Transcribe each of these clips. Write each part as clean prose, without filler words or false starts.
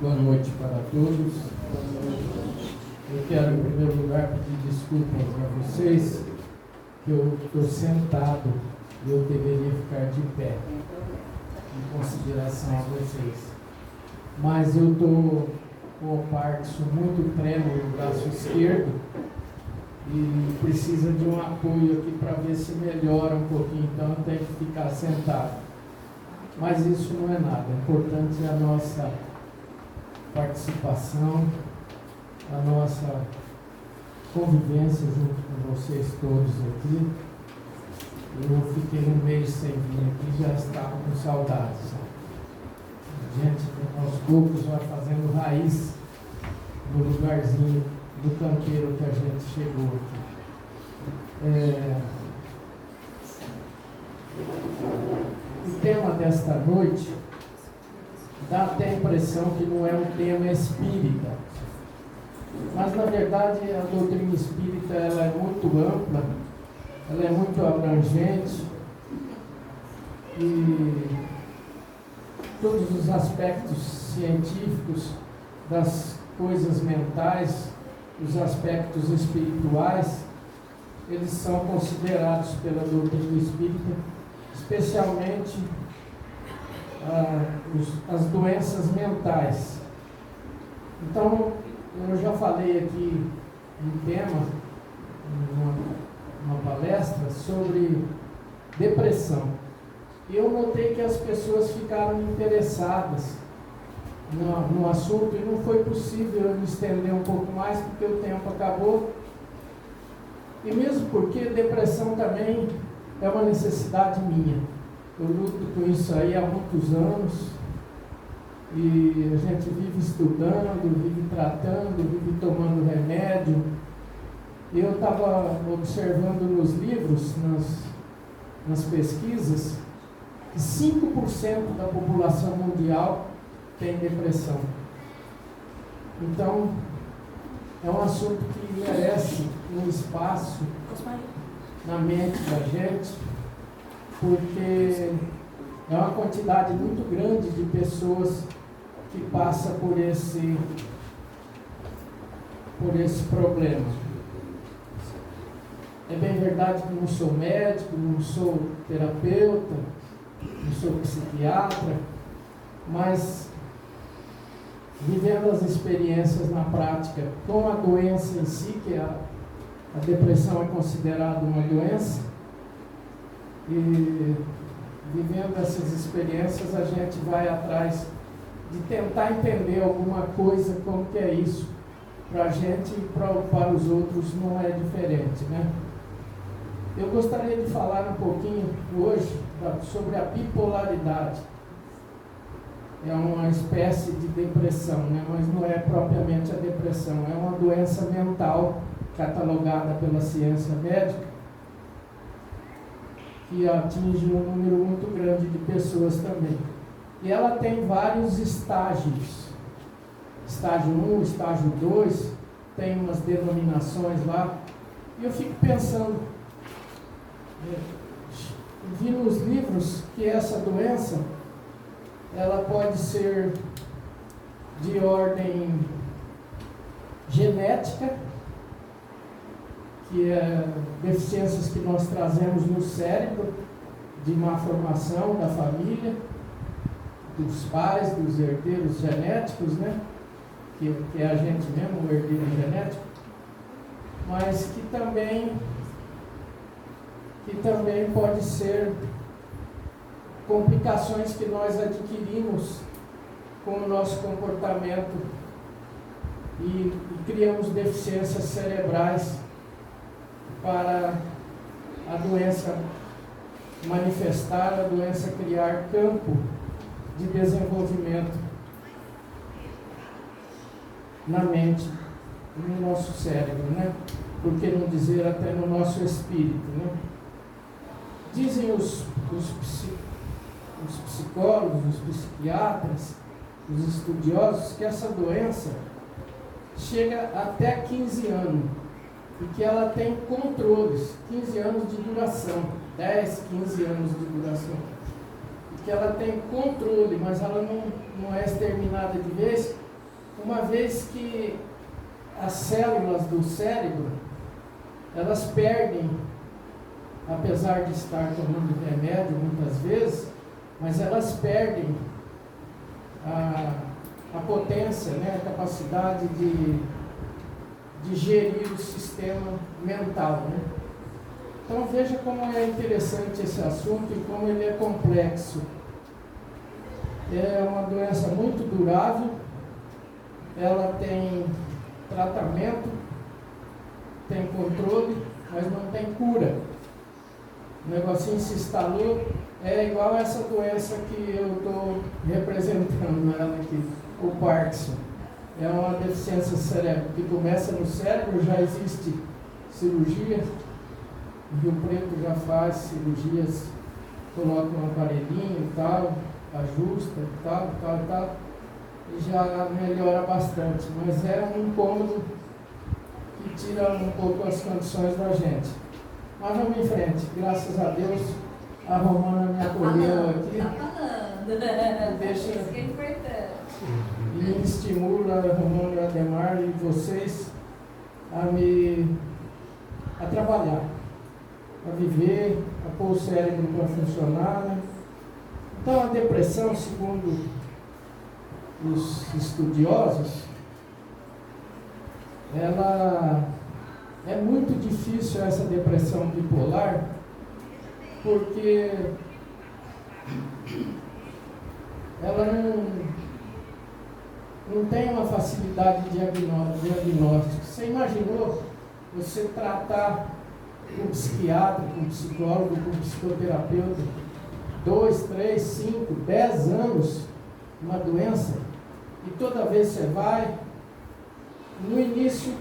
Boa noite para todos. Eu quero, em primeiro lugar, pedir desculpas a vocês, que eu estou sentado e eu deveria ficar de pé, em consideração a vocês. Mas eu estou com o Parkinson muito trêmulo no braço esquerdo e precisa de um apoio aqui para ver se melhora um pouquinho, então eu tenho que ficar sentado. Mas isso não é nada, o importante é a nossa participação, a nossa convivência junto com vocês todos aqui. Eu fiquei um mês sem vir aqui e já estava com saudades. A gente, aos poucos, vai fazendo raiz no lugarzinho do canteiro que a gente chegou aqui. O tema desta noite dá até a impressão que não é um tema espírita, mas na verdade a doutrina espírita ela é muito ampla, ela é muito abrangente e todos os aspectos científicos das coisas mentais, os aspectos espirituais, eles são considerados pela doutrina espírita, especialmente as doenças mentais. Então, eu já falei aqui um tema, uma palestra sobre depressão. E eu notei que as pessoas ficaram interessadas no assunto e não foi possível eu me estender um pouco mais porque o tempo acabou. E mesmo porque depressão também é uma necessidade minha. Eu luto com isso aí há muitos anos e a gente vive estudando, vive tratando, vive tomando remédio. Eu estava observando nos livros, nas pesquisas, que 5% da população mundial tem depressão. Então, é um assunto que merece um espaço na mente da gente, porque é uma quantidade muito grande de pessoas que passa por esse problema. É bem verdade que não sou médico, não sou terapeuta, não sou psiquiatra, mas vivendo as experiências na prática com a doença em si, que a depressão é considerada uma doença, e vivendo essas experiências a gente vai atrás de tentar entender alguma coisa, como que é isso, para a gente e para os outros não é diferente, né? Eu gostaria de falar um pouquinho hoje sobre a bipolaridade. É uma espécie de depressão, né? Mas não é propriamente a depressão, é uma doença mental catalogada pela ciência médica que atinge um número muito grande de pessoas também. E ela tem vários estágios. Estágio 1, estágio 2, tem umas denominações lá. E eu fico pensando, vi nos livros que essa doença ela pode ser de ordem genética, que é deficiências que nós trazemos no cérebro, de má formação da família, dos pais, dos herdeiros genéticos, né? Que é a gente mesmo, o herdeiro genético, mas que também pode ser complicações que nós adquirimos com o nosso comportamento e criamos deficiências cerebrais para a doença manifestar, a doença criar campo de desenvolvimento na mente, no nosso cérebro, né? Por que não dizer até no nosso espírito, né? Dizem os psicólogos, os psiquiatras, os estudiosos, que essa doença chega até 15 anos e que ela tem controles, 15 anos de duração, 10, 15 anos de duração, e que ela tem controle, mas ela não é exterminada de vez, uma vez que as células do cérebro, elas perdem, apesar de estar tomando remédio muitas vezes, mas elas perdem a potência, né, a capacidade de gerir o sistema mental, né? Então veja como é interessante esse assunto e como ele é complexo. É uma doença muito durável, ela tem tratamento, tem controle, mas não tem cura. O negocinho se instalou, é igual essa doença que eu estou representando ela aqui, o Parkinson. É uma deficiência cerebral que começa no cérebro, já existe cirurgia, o Rio Preto já faz cirurgias, coloca um aparelhinho e tal, ajusta e tal, e já melhora bastante, mas é um incômodo que tira um pouco as condições da gente. Mas vamos em frente, graças a Deus, a Romana me acolheu aqui. Deixa, isso que é importante. E me estimula, a Romana e o Ademar e vocês a trabalhar, a viver, a pôr o cérebro para funcionar, né? Então a depressão, segundo os estudiosos, ela é muito difícil, essa depressão bipolar, porque ela não tem uma facilidade de diagnóstico. Você imaginou você tratar com um psiquiatra, com um psicólogo, com um psicoterapeuta, 2, 3, 5, 10 anos, uma doença, e toda vez você vai, no início,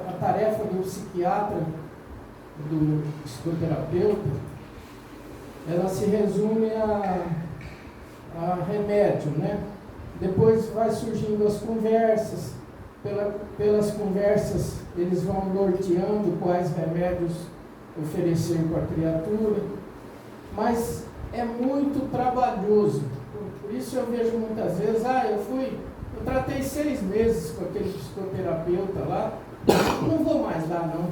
a tarefa do psiquiatra, do psicoterapeuta, ela se resume a remédio, né? Depois vai surgindo as conversas, pelas conversas eles vão norteando quais remédios oferecer para a criatura, mas é muito trabalhoso. Por isso eu vejo muitas vezes, eu tratei 6 meses com aquele psicoterapeuta lá, não vou mais lá não.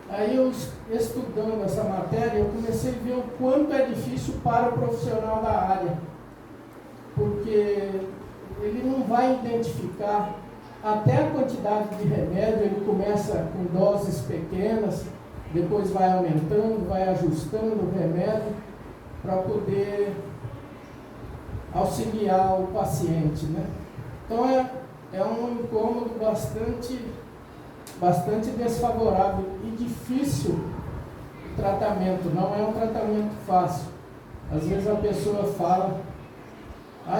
Aí eu, estudando essa matéria, eu comecei a ver o quanto é difícil para o profissional da área, porque ele não vai identificar até a quantidade de remédio, ele começa com doses pequenas, depois vai aumentando, vai ajustando o remédio para poder auxiliar o paciente, né? Então é um incômodo bastante desfavorável e difícil o tratamento, não é um tratamento fácil. Às vezes a pessoa fala,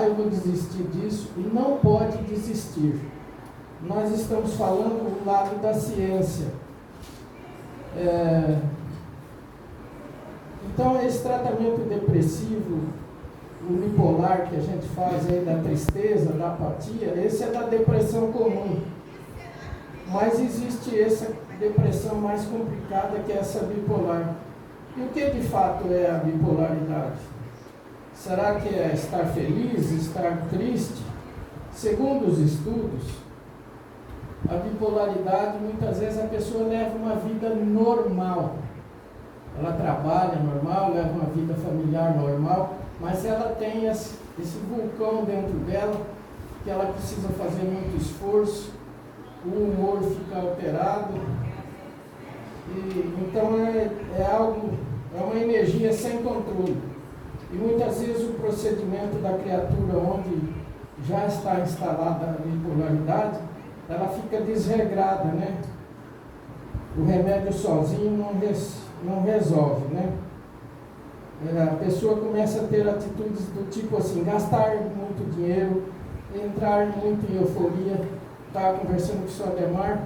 eu vou desistir disso, e não pode desistir. Nós estamos falando do lado da ciência. Então esse tratamento depressivo, o bipolar que a gente faz aí da tristeza, da apatia, esse é da depressão comum. Mas existe essa depressão mais complicada, que é essa bipolar. E o que de fato é a bipolaridade? Será que é estar feliz, estar triste? Segundo os estudos, a bipolaridade, muitas vezes a pessoa leva uma vida normal. Ela trabalha normal, leva uma vida familiar normal, mas ela tem esse vulcão dentro dela, que ela precisa fazer muito esforço, o humor fica alterado, então é uma energia sem controle. E muitas vezes o procedimento da criatura onde já está instalada a bipolaridade, ela fica desregrada, né? O remédio sozinho não resolve, né? A pessoa começa a ter atitudes do tipo assim, gastar muito dinheiro, entrar muito em euforia. Estava conversando com o Sr. Ademar,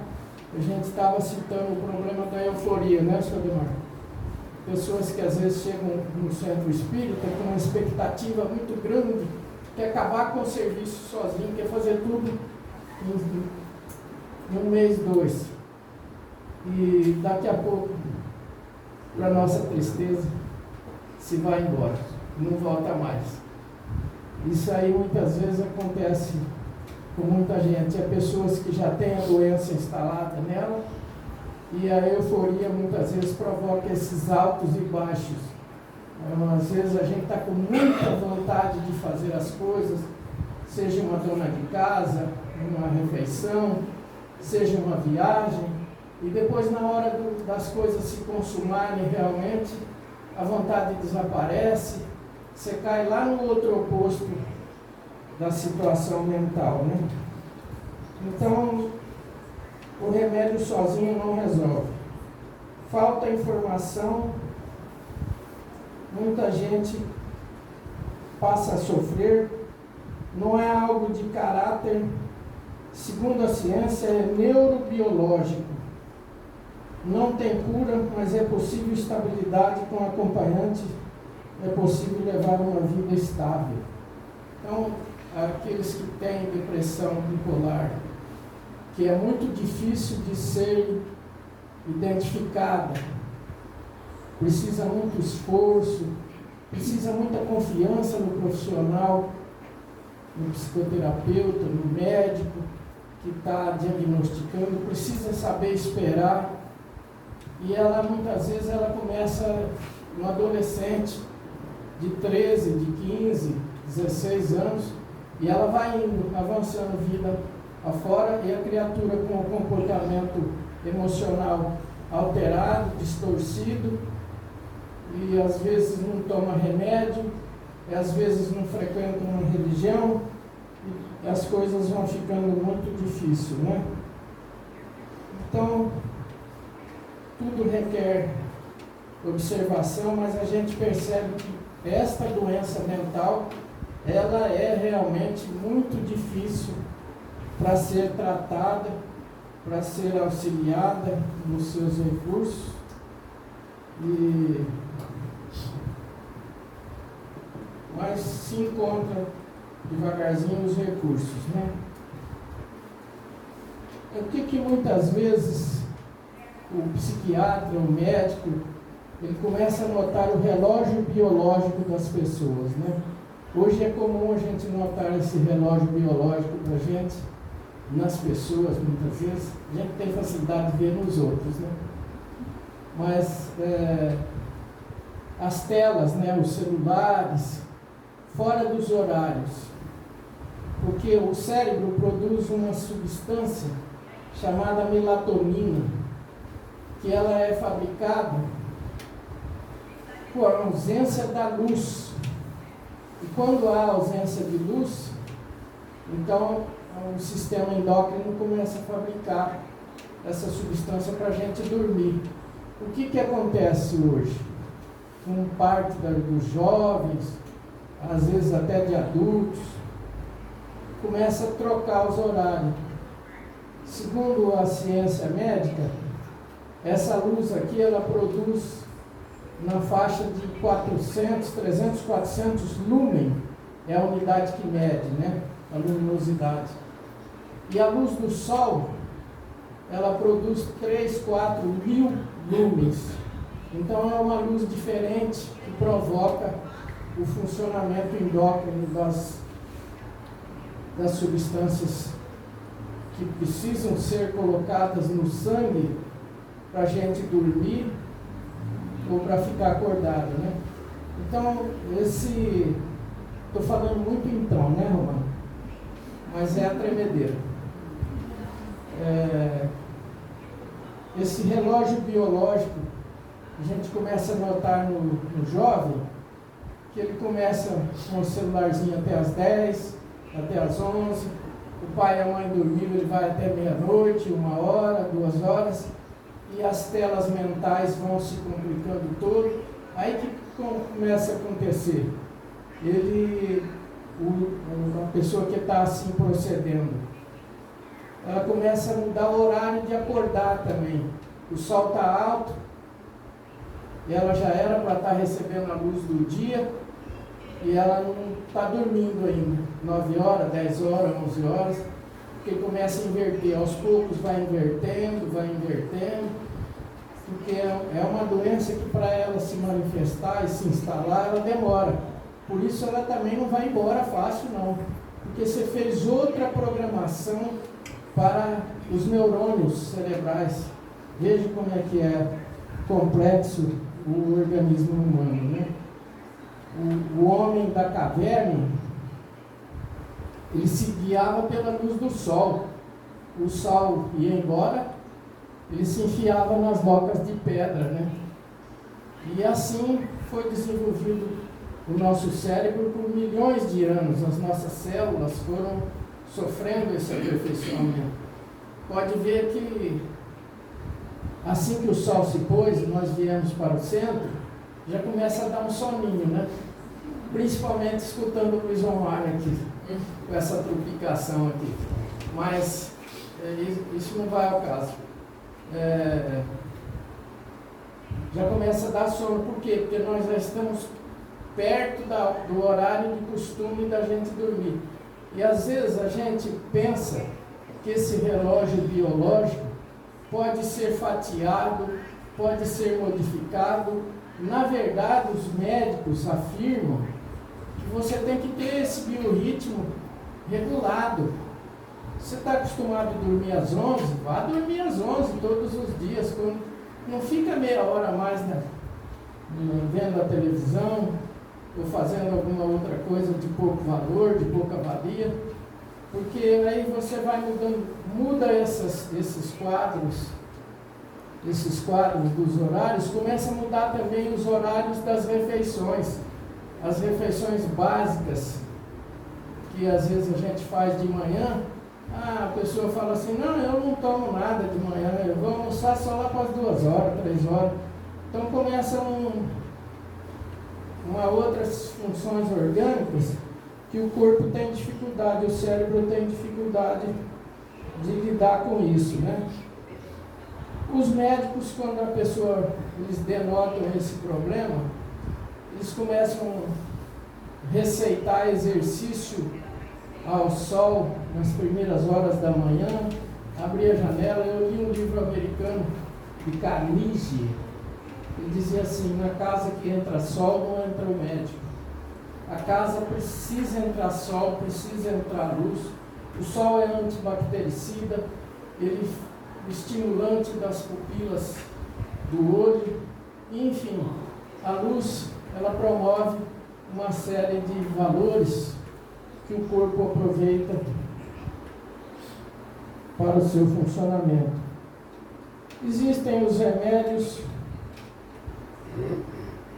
a gente estava citando o problema da euforia, né, Sr. Ademar? Pessoas que às vezes chegam no centro espírita com uma expectativa muito grande, quer acabar com o serviço sozinho, quer fazer tudo em 1 mês, 2. E daqui a pouco, para nossa tristeza, se vai embora, não volta mais. Isso aí muitas vezes acontece com muita gente. É pessoas que já têm a doença instalada nela, e a euforia muitas vezes provoca esses altos e baixos. Às vezes a gente está com muita vontade de fazer as coisas, seja uma dona de casa, uma refeição, seja uma viagem, e depois na hora das coisas se consumarem realmente, a vontade desaparece, você cai lá no outro oposto da situação mental, né? Então, o remédio sozinho não resolve. Falta informação, muita gente passa a sofrer, não é algo de caráter, segundo a ciência, é neurobiológico. Não tem cura, mas é possível estabilidade com acompanhante, é possível levar uma vida estável. Então, aqueles que têm depressão bipolar, que é muito difícil de ser identificada, precisa muito esforço, precisa muita confiança no profissional, no psicoterapeuta, no médico que está diagnosticando, precisa saber esperar. E ela, muitas vezes, ela começa um adolescente de 13, de 15, 16 anos, e ela vai indo, avançando vida afora, e a criatura com o comportamento emocional alterado, distorcido, e às vezes não toma remédio, e às vezes não frequenta uma religião, e as coisas vão ficando muito difíceis, né? Então, tudo requer observação, mas a gente percebe que esta doença mental, ela é realmente muito difícil para ser tratada, para ser auxiliada nos seus recursos, mas se encontra devagarzinho os recursos, né? O que muitas vezes o psiquiatra, o médico, ele começa a notar o relógio biológico das pessoas, né? Hoje é comum a gente notar esse relógio biológico da gente nas pessoas, muitas vezes. A gente tem facilidade de ver nos outros, né? Mas as telas, né, os celulares, fora dos horários, porque o cérebro produz uma substância chamada melatonina, que ela é fabricada por ausência da luz. E quando há ausência de luz, então o sistema endócrino começa a fabricar essa substância para a gente dormir. O que acontece hoje? Com parte dos jovens, às vezes até de adultos, começa a trocar os horários. Segundo a ciência médica, essa luz aqui, ela produz na faixa de 400, 300, 400 lumen, é a unidade que mede, né, a luminosidade. E a luz do Sol, ela produz 3, 4 mil lumens. Então é uma luz diferente que provoca o funcionamento endócrino das substâncias que precisam ser colocadas no sangue para a gente dormir ou para ficar acordado, né? Então, estou falando muito então, né, Romano? Mas é a tremedeira. Esse relógio biológico, a gente começa a notar no jovem, que ele começa com o celularzinho até as 10, até as 11, o pai e a mãe dormindo, ele vai até meia-noite, 1 hora, 2 horas, e as telas mentais vão se complicando todo. Aí que começa a acontecer? A pessoa que está assim procedendo, ela começa a mudar o horário de acordar também. O sol está alto, e ela já era para estar recebendo a luz do dia, e ela não está dormindo ainda, 9 horas, 10 horas, 11 horas, porque começa a inverter, aos poucos vai invertendo, porque é uma doença que para ela se manifestar e se instalar, ela demora. Por isso ela também não vai embora fácil não. porque você fez outra programação para os neurônios cerebrais. Veja como é que é complexo o organismo humano, né? O homem da caverna, ele se guiava pela luz do sol. O sol ia embora, ele se enfiava nas bocas de pedra, né? E assim foi desenvolvido o nosso cérebro por milhões de anos. As nossas células foram sofrendo esse aperfeiçoamento. Pode ver que assim que o sol se pôs, nós viemos para o centro, já começa a dar um soninho, né? Principalmente escutando o Luiz Omar aqui, com essa tropicação aqui. Mas isso não vai ao caso. Já começa a dar sono. Por quê? Porque nós já estamos perto do horário de costume da gente dormir. E às vezes a gente pensa que esse relógio biológico pode ser fatiado, pode ser modificado. Na verdade, os médicos afirmam que você tem que ter esse biorritmo regulado. Você está acostumado a dormir às 11? Vá dormir às 11 todos os dias. Não fica meia hora a mais vendo a televisão ou fazendo alguma outra coisa de pouco valor, de pouca valia, porque aí você vai muda esses quadros dos horários, começa a mudar também os horários das refeições, as refeições básicas, que às vezes a gente faz de manhã. A pessoa fala assim, não, eu não tomo nada de manhã, eu vou almoçar só lá para as 2 horas, 3 horas. Então começam outras funções orgânicas que o corpo tem dificuldade, o cérebro tem dificuldade de lidar com isso, né? Os médicos, quando a pessoa, eles denotam esse problema, eles começam a receitar exercício ao sol nas primeiras horas da manhã, abrir a janela. Eu li um livro americano de Carnegie, ele dizia assim, na casa que entra sol não entra o médico. A casa precisa entrar sol, precisa entrar luz. O sol é antibactericida, ele é estimulante das pupilas do olho. Enfim, a luz, ela promove uma série de valores que o corpo aproveita para o seu funcionamento. Existem os remédios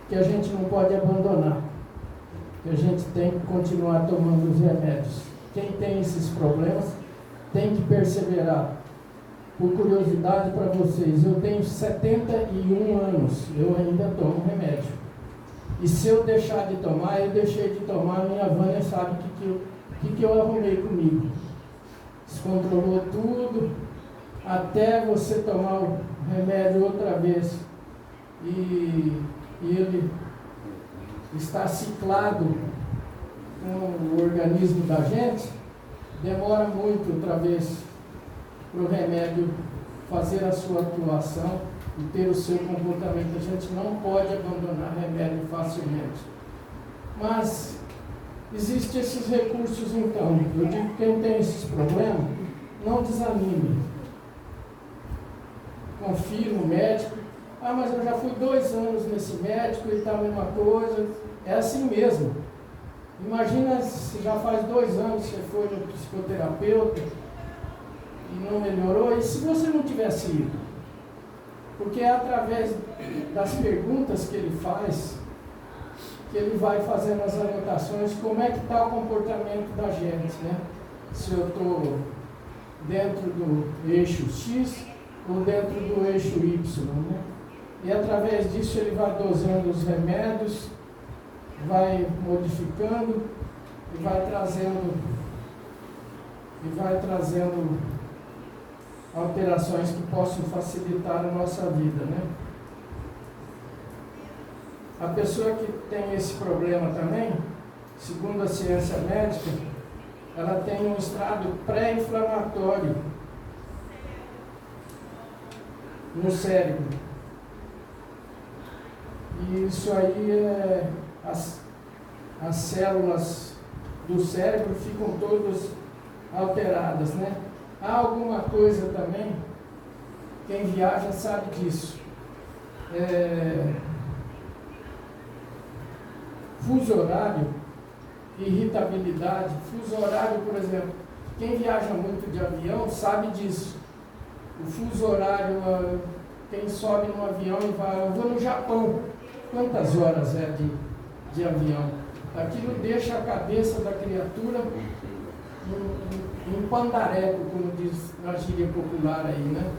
que a gente não pode abandonar, que a gente tem que continuar tomando os remédios. Quem tem esses problemas tem que perseverar. Por curiosidade para vocês, eu tenho 71 anos, eu ainda tomo remédio. E se eu deixar de tomar, eu deixei de tomar, minha Vânia sabe o que eu arrumei comigo. Descontrolou tudo, até você tomar o remédio outra vez e ele está ciclado com o organismo da gente, demora muito outra vez para o remédio fazer a sua atuação e ter o seu comportamento. A gente não pode abandonar remédio facilmente. Mas existem esses recursos, então. Eu digo que quem tem esses problemas, não desanime. Confie no médico. Ah, mas eu já fui 2 anos nesse médico e está a mesma coisa. É assim mesmo. Imagina se já faz 2 anos que você foi no psicoterapeuta e não melhorou, e se você não tivesse ido? Porque é através das perguntas que ele faz que ele vai fazendo as anotações, como é que está o comportamento da gente, né? Se eu estou dentro do eixo X ou dentro do eixo Y, né? E através disso ele vai dosando os remédios, vai modificando e vai trazendo alterações que possam facilitar a nossa vida, né? A pessoa que tem esse problema também, segundo a ciência médica, ela tem um estado pré-inflamatório no cérebro. E isso aí as células do cérebro ficam todas alteradas, né? Há alguma coisa também, quem viaja sabe disso. Fuso horário, irritabilidade. Fuso horário, por exemplo, quem viaja muito de avião sabe disso. O fuso horário, quem sobe num avião e vai, eu vou no Japão, quantas horas é de avião? Aquilo deixa a cabeça da criatura em pandareco, como diz na gíria popular aí, né?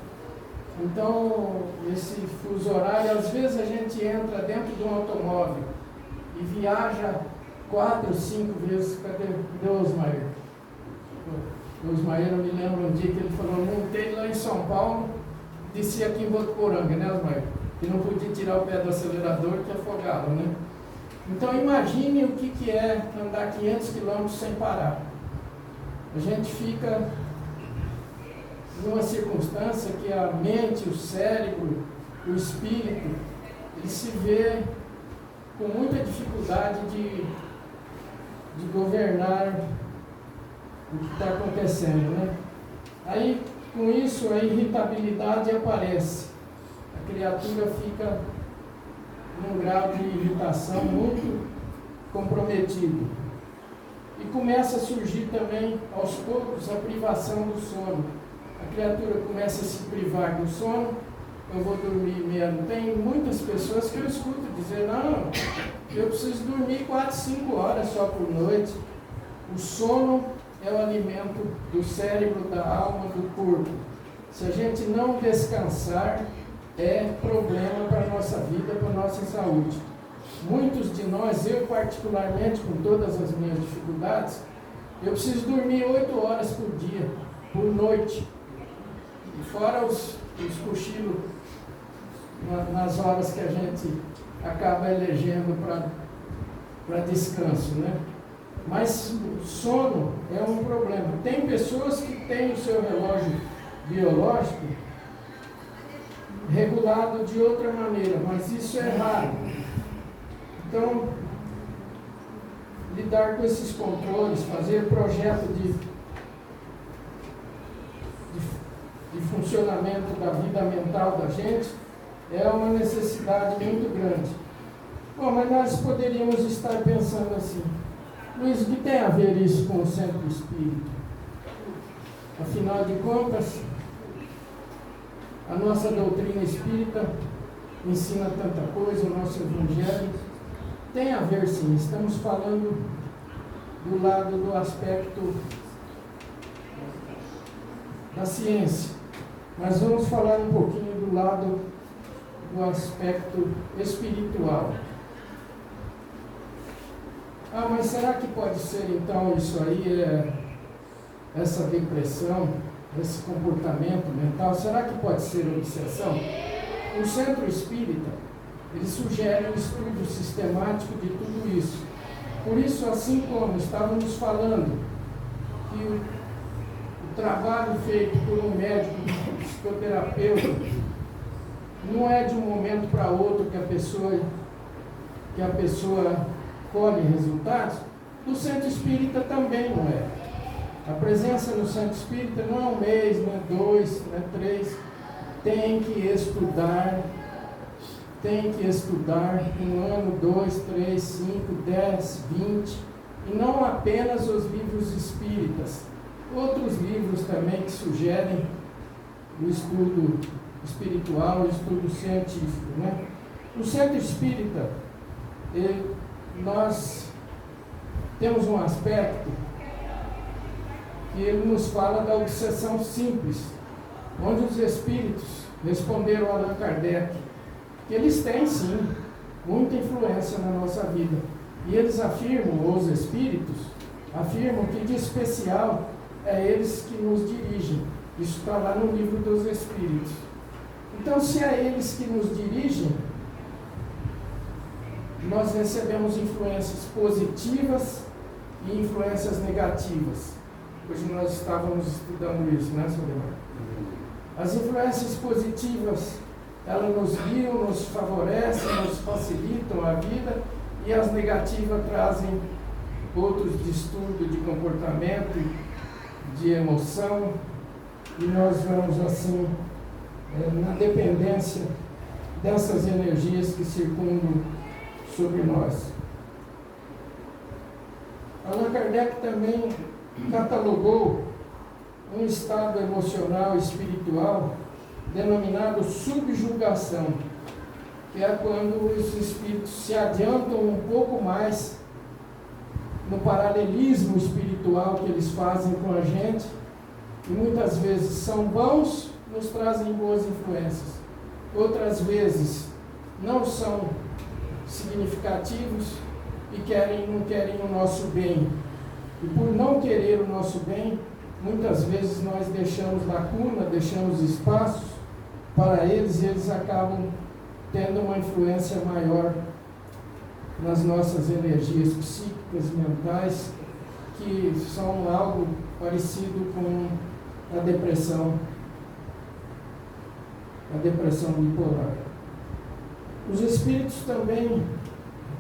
Então, esse fuso horário, às vezes a gente entra dentro de um automóvel e viaja 4, 5 vezes. Cadê o Osmair? O Osmair, eu me lembro um dia que ele falou, montei lá em São Paulo, desci aqui em Votuporanga, né, Osmair? E não podia tirar o pé do acelerador que afogava, né? Então imagine o que é andar 500 km sem parar. A gente fica numa circunstância que a mente, o cérebro, o espírito, ele se vê com muita dificuldade de governar o que está acontecendo, né? Aí, com isso, a irritabilidade aparece. A criatura fica num grau de irritação muito comprometido. E começa a surgir também, aos poucos, a privação do sono. A criatura começa a se privar do sono, eu vou dormir mesmo. Tem muitas pessoas que eu escuto dizer, não, eu preciso dormir 4, 5 horas só por noite. O sono é o alimento do cérebro, da alma, do corpo. Se a gente não descansar, é problema para a nossa vida, para a nossa saúde. Muitos de nós, eu particularmente, com todas as minhas dificuldades, eu preciso dormir 8 horas por dia, por noite. E fora os cochilos nas horas que a gente acaba elegendo para descanso, né? Mas o sono é um problema. Tem pessoas que têm o seu relógio biológico regulado de outra maneira, mas isso é raro. Então, lidar com esses controles, fazer projeto de funcionamento da vida mental da gente, é uma necessidade muito grande. Bom, mas nós poderíamos estar pensando assim, Luiz, o que tem a ver isso com o centro espírita? Afinal de contas, a nossa doutrina espírita ensina tanta coisa, o nosso evangelho tem a ver sim. Estamos falando do lado do aspecto da ciência, mas vamos falar um pouquinho do lado do aspecto espiritual. Ah, mas será que pode ser então isso aí, essa depressão, esse comportamento mental, será que pode ser obsessão? O centro espírita, ele sugere um estudo sistemático de tudo isso. Por isso, assim como estávamos falando que o trabalho feito por um médico, um psicoterapeuta, não é de um momento para outro que a pessoa colhe resultados, no centro espírita também não é. A presença no centro espírita não é um mês, não é 2, não é 3. Tem que estudar 1 ano, 2, 3, 5, 10, 20, e não apenas os livros espíritas. Outros livros também que sugerem o estudo espiritual, o estudo científico, né? No centro espírita, nós temos um aspecto que ele nos fala da obsessão simples, onde os espíritos responderam a Allan Kardec que eles têm sim muita influência na nossa vida, e eles afirmam, os espíritos afirmam que de especial é eles que nos dirigem. Isso está lá no livro dos Espíritos. Então, se é eles que nos dirigem, nós recebemos influências positivas e influências negativas. Hoje nós estávamos estudando isso, né, Solimar? As influências positivas, elas nos guiam, nos favorecem, nos facilitam a vida, e as negativas trazem outros distúrbios de comportamento, de emoção, e nós vamos assim, na dependência dessas energias que circundam sobre nós. Allan Kardec também catalogou um estado emocional e espiritual denominado subjugação, que é quando os espíritos se adiantam um pouco mais no paralelismo espiritual que eles fazem com a gente, e muitas vezes são bons, nos trazem boas influências, outras vezes não são significativos e não querem o nosso bem, e por não querer o nosso bem, muitas vezes nós deixamos lacuna, deixamos espaços para eles, e eles acabam tendo uma influência maior nas nossas energias psíquicas, mentais, que são algo parecido com a depressão bipolar. Os espíritos também,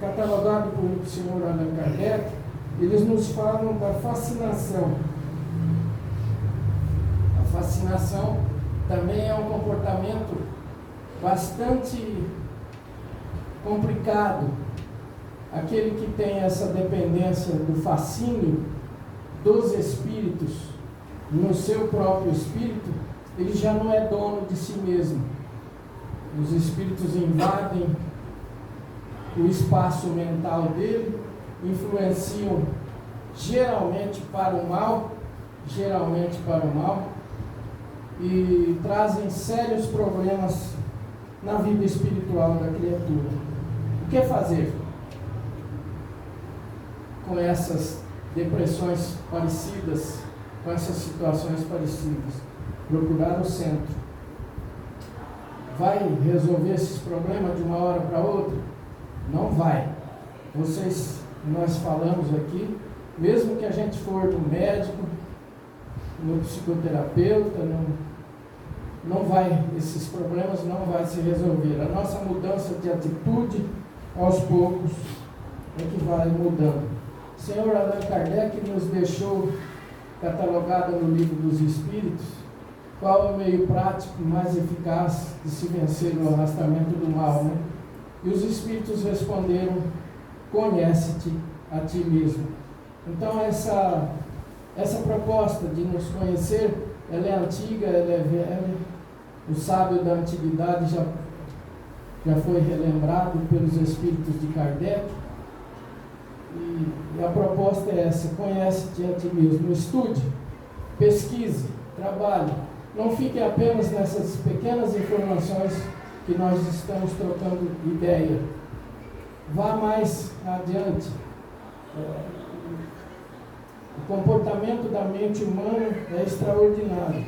catalogados pelo senhor Allan Kardec, eles nos falam da fascinação. A fascinação também é um comportamento bastante complicado. Aquele que tem essa dependência do fascínio dos espíritos no seu próprio espírito, ele já não é dono de si mesmo. Os espíritos invadem o espaço mental dele, influenciam geralmente para o mal, e trazem sérios problemas na vida espiritual da criatura. O que fazer com essas depressões parecidas, com essas situações parecidas? Procurar o centro. Vai resolver esses problemas de uma hora para outra? Não vai. Nós falamos aqui, mesmo que a gente for no médico, no psicoterapeuta, esses problemas não vai se resolver. A nossa mudança de atitude, aos poucos, é que vai mudando. O senhor Allan Kardec nos deixou catalogado no Livro dos Espíritos qual é o meio prático mais eficaz de se vencer o arrastamento do mal, né? E os Espíritos responderam: conhece-te a ti mesmo. Então essa proposta de nos conhecer, ela é antiga, ela é velha. O sábio da antiguidade já foi relembrado pelos Espíritos de Kardec. E a proposta é essa: conhece-te a ti mesmo. Estude, pesquise, trabalhe. Não fique apenas nessas pequenas informações que nós estamos trocando ideia. Vá mais adiante. O comportamento da mente humana é extraordinário.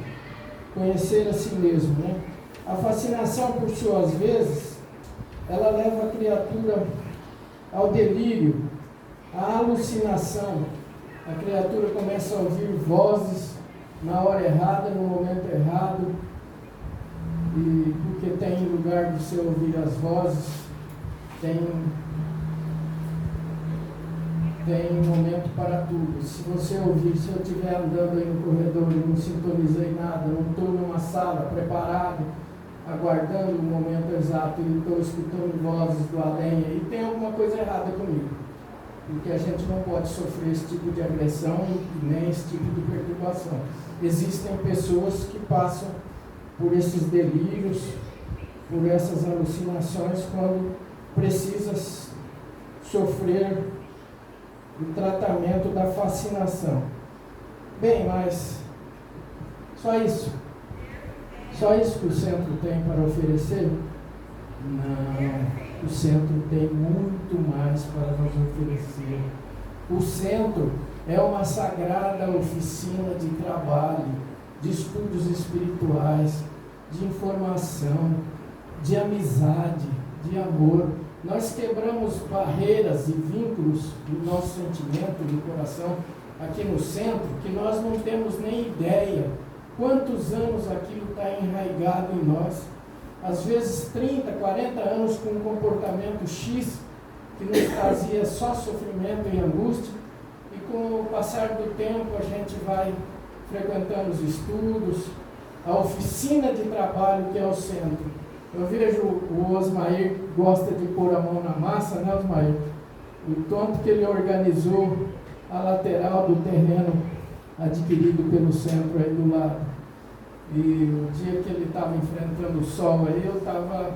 Conhecer a si mesmo, né? A fascinação, por suas vezes, ela leva a criatura ao delírio, à alucinação. A criatura começa a ouvir vozes na hora errada, no momento errado, e porque tem lugar de se ouvir as vozes, tem um momento para tudo. Se você ouvir, se eu estiver andando aí no corredor e não sintonizei nada, não estou numa sala preparado, aguardando o momento exato e estou escutando vozes do além, e tem alguma coisa errada comigo. Porque a gente não pode sofrer esse tipo de agressão e nem esse tipo de perturbação. Existem pessoas que passam por esses delírios, por essas alucinações, quando precisa sofrer o tratamento da fascinação. Bem, mas só isso que o centro tem para oferecer? Não. O centro tem muito mais para nos oferecer. O centro é uma sagrada oficina de trabalho, de estudos espirituais, de informação, de amizade, de amor. Nós quebramos barreiras e vínculos do nosso sentimento, do coração, aqui no centro, que nós não temos nem ideia quantos anos aquilo está enraizado em nós. Às vezes 30, 40 anos com um comportamento X que nos trazia só sofrimento e angústia, com o passar do tempo a gente vai frequentando os estudos, a oficina de trabalho que é o centro. Eu vejo o Osmair gosta de pôr a mão na massa, né, Osmair? O tanto que ele organizou a lateral do terreno adquirido pelo centro aí do lado. E o dia que ele estava enfrentando o sol aí, eu estava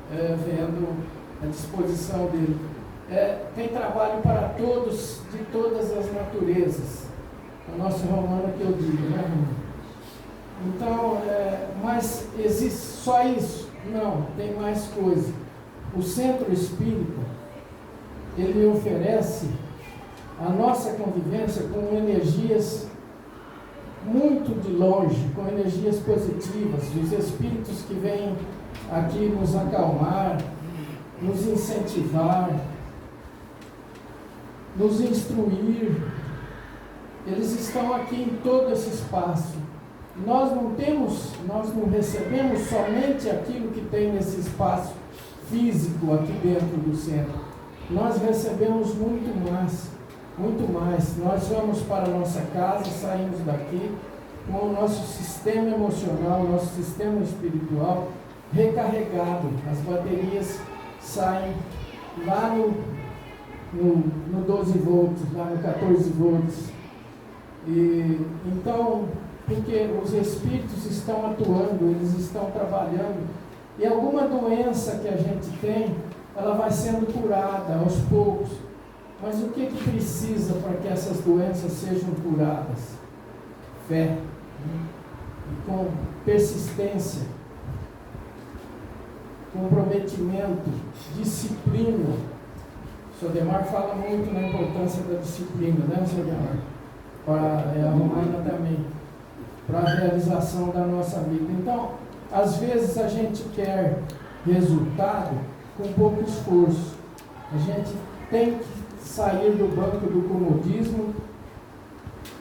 vendo a disposição dele. Tem trabalho para todos, de todas as naturezas. A nossa romana que eu digo, né, irmão? Então, mas existe só isso? Não, tem mais coisa. O centro espírita, ele oferece a nossa convivência com energias muito de longe, com energias positivas, os espíritos que vêm aqui nos acalmar, nos incentivar, nos instruir. Eles estão aqui em todo esse espaço. Nós não recebemos somente aquilo que tem nesse espaço físico aqui dentro do centro. Nós recebemos muito mais, muito mais. Nós vamos para a nossa casa, saímos daqui com o nosso sistema emocional, nosso sistema espiritual recarregado. As baterias saem lá no 12 volts, lá no 14 volts. E então, porque os espíritos estão atuando, eles estão trabalhando, e alguma doença que a gente tem, ela vai sendo curada aos poucos. Mas o que precisa para que essas doenças sejam curadas? Fé, e com persistência, comprometimento, disciplina. O Sr. Demar fala muito na importância da disciplina, né, Sr. Demar? A Romana também, para a realização da nossa vida. Então, às vezes a gente quer resultado com pouco esforço. A gente tem que sair do banco do comodismo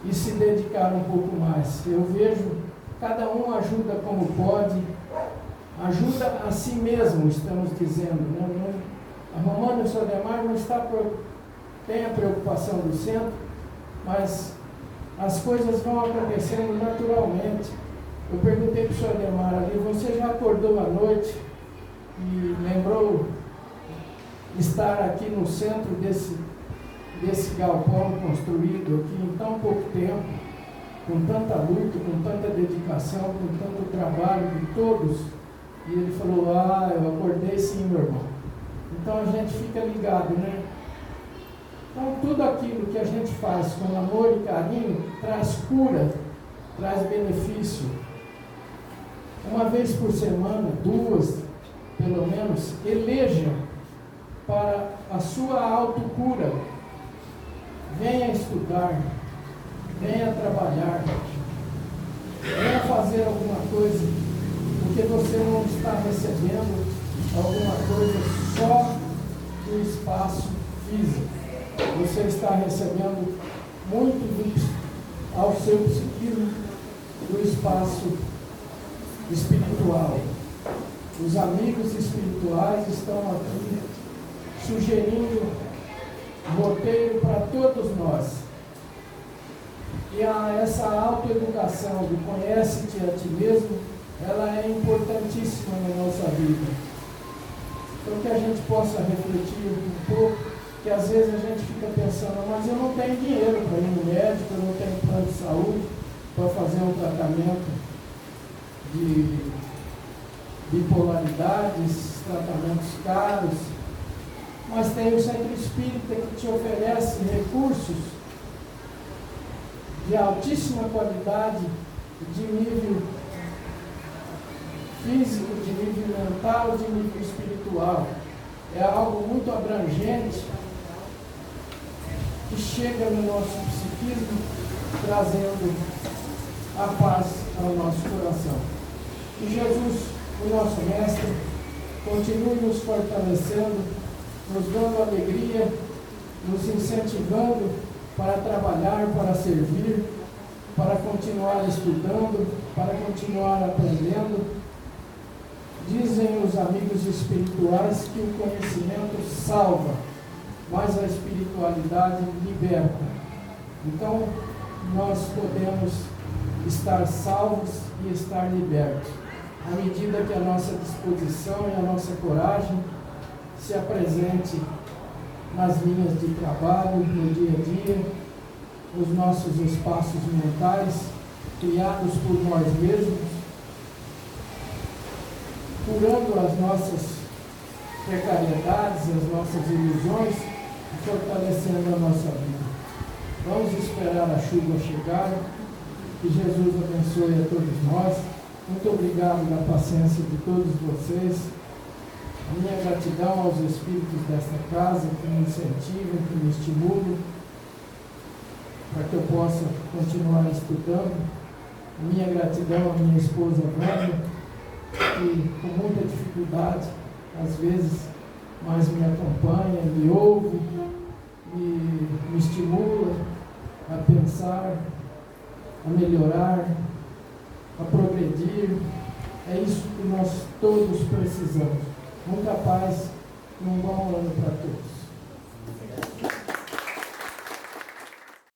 e se dedicar um pouco mais. Eu vejo, cada um ajuda como pode, ajuda a si mesmo, estamos dizendo. A Romana e o Sr. Demar não tem a preocupação do centro, mas as coisas vão acontecendo naturalmente. Eu perguntei para o Sr. Demar ali, você já acordou à noite e lembrou estar aqui no centro desse galpão construído aqui em tão pouco tempo, com tanta luta, com tanta dedicação, com tanto trabalho de todos? E ele falou, eu acordei sim, meu irmão. Então a gente fica ligado, né? Então tudo aquilo que a gente faz com amor e carinho traz cura, traz benefício. Uma vez por semana, 2, pelo menos, eleja para a sua autocura. Venha estudar, venha trabalhar, venha fazer alguma coisa, porque você não está recebendo alguma coisa só do espaço físico. Você está recebendo muito ao seu psiquismo do espaço espiritual. Os amigos espirituais estão aqui sugerindo roteiro para todos nós. E essa autoeducação do conhece-te a ti mesmo, ela é importantíssima na nossa vida. Então que a gente possa refletir um pouco, que às vezes a gente fica pensando, mas eu não tenho dinheiro para ir no médico, eu não tenho plano de saúde para fazer um tratamento de bipolaridades, tratamentos caros. Mas tem o Centro Espírita que te oferece recursos de altíssima qualidade, de nível físico, de nível mental, de nível espiritual. É algo muito abrangente que chega no nosso psiquismo, trazendo a paz ao nosso coração. Que Jesus, o nosso Mestre, continue nos fortalecendo, nos dando alegria, nos incentivando para trabalhar, para servir, para continuar estudando, para continuar aprendendo. Dizem os amigos espirituais que o conhecimento salva, mas a espiritualidade liberta. Então, nós podemos estar salvos e estar libertos, à medida que a nossa disposição e a nossa coragem se apresente nas linhas de trabalho, no dia a dia, nos nossos espaços mentais, criados por nós mesmos, curando as nossas precariedades, as nossas ilusões e fortalecendo a nossa vida. Vamos esperar a chuva chegar. Que Jesus abençoe a todos nós. Muito obrigado pela paciência de todos vocês. A minha gratidão aos espíritos desta casa que me incentivam, que me estimulam, para que eu possa continuar estudando. A minha gratidão à minha esposa Wanda, que com muita dificuldade, às vezes, mas me acompanha, me ouve, me estimula a pensar, a melhorar, a progredir. É isso que nós todos precisamos. Muita paz e um bom ano para todos.